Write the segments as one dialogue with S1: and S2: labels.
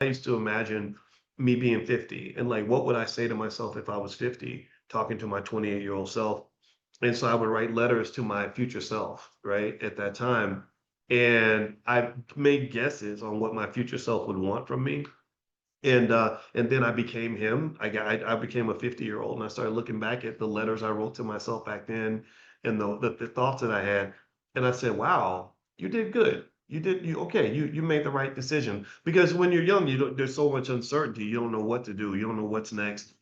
S1: I used to imagine me being 50 and like, what would I say to myself if I was 50, talking to my 28-year-old self? And so I would write letters to my future self, right, at that time. And I made guesses on what my future self would want from me. And then I became him. I became a 50-year-old and I started looking back at the letters I wrote to myself back then and the thoughts that I had. And I said, wow, you did good. You okay, you made the right decision. Because when you're young, there's so much uncertainty. You don't know what to do. You don't know what's next.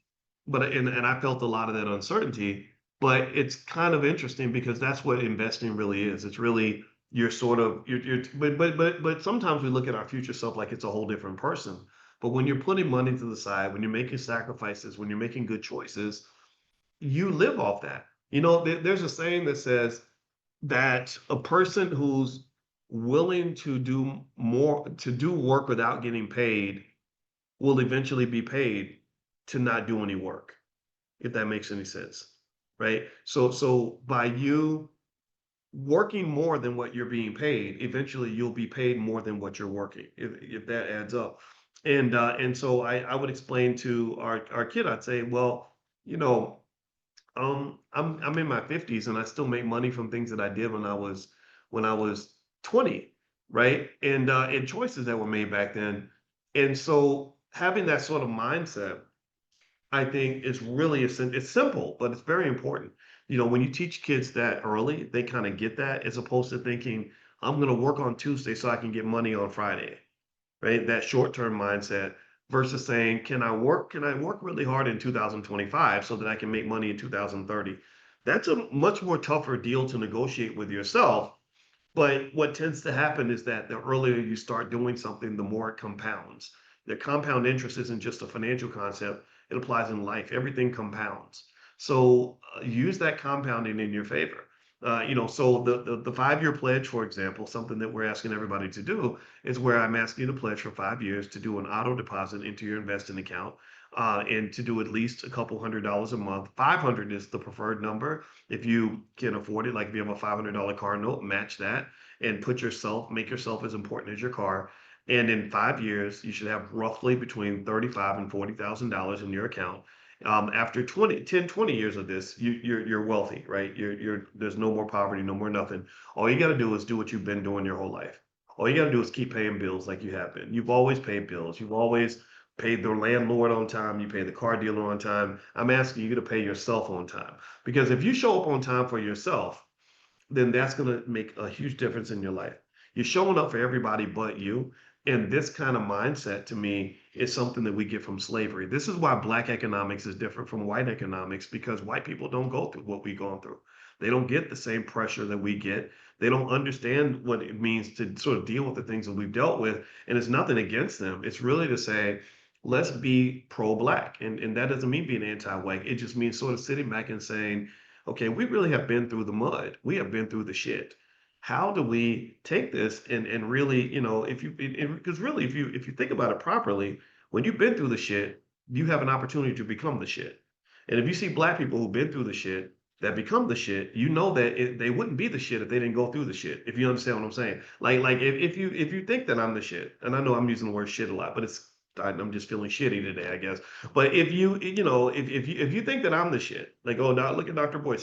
S1: And I felt a lot of that uncertainty, but it's kind of interesting because that's what investing really is. It's really you're sort of you're but sometimes we look at our future self like it's a whole different person. But when you're putting money to the side, when you're making sacrifices, when you're making good choices, you live off that. There's a saying that says that a person who's willing to do more, to do work without getting paid, will eventually be paid to not do any work, if that makes any sense. Right. So by you working more than what you're being paid, eventually you'll be paid more than what you're working, if that adds up. And so I would explain to our kid, I'd say, well, you know, I'm in my 50s and I still make money from things that I did when I was 20, right? And choices that were made back then. And so having that sort of mindset, I think is really it's simple, but it's very important. When you teach kids that early, they kind of get that as opposed to thinking, I'm going to work on Tuesday so I can get money on Friday, right? That short-term mindset versus saying, can I work really hard in 2025 so that I can make money in 2030? That's a much more tougher deal to negotiate with yourself. But what tends to happen is that the earlier you start doing something, the more it compounds. The compound interest isn't just a financial concept, it applies in life. Everything compounds. So use that compounding in your favor. So the 5-year pledge, for example, something that we're asking everybody to do is where I'm asking you to pledge for 5 years to do an auto deposit into your investing account, and to do at least a couple $100s a month. 500 is the preferred number if you can afford it. Like if you have a $500 car note, match that and make yourself as important as your car. And in 5 years, you should have roughly between 35 and $40,000 in your account. After 20 years of this, you're wealthy, right? There's no more poverty, no more nothing. All you got to do is do what you've been doing your whole life. All you got to do is keep paying bills like you have been. You've always paid bills. You've always paid the landlord on time. You pay the car dealer on time. I'm asking you to pay yourself on time, because if you show up on time for yourself, then that's going to make a huge difference in your life. You're showing up for everybody but you. And this kind of mindset to me is something that we get from slavery. This is why Black economics is different from white economics, because white people don't go through what we've gone through. They don't get the same pressure that we get. They don't understand what it means to sort of deal with the things that we've dealt with. And it's nothing against them. It's really to say, let's be pro-Black. And that doesn't mean being anti-white. It just means sort of sitting back and saying, okay, we really have been through the mud. We have been through the shit. How do we take this and really, if you because really if you think about it properly, when you've been through the shit, you have an opportunity to become the shit. And if you see Black people who've been through the shit that become the shit, you know that they wouldn't be the shit if they didn't go through the shit. If you understand what I'm saying, like if you think that I'm the shit, and I know I'm using the word shit a lot, but I'm just feeling shitty today, I guess. But if you think that I'm the shit, like, oh, now look at Dr. Boyce.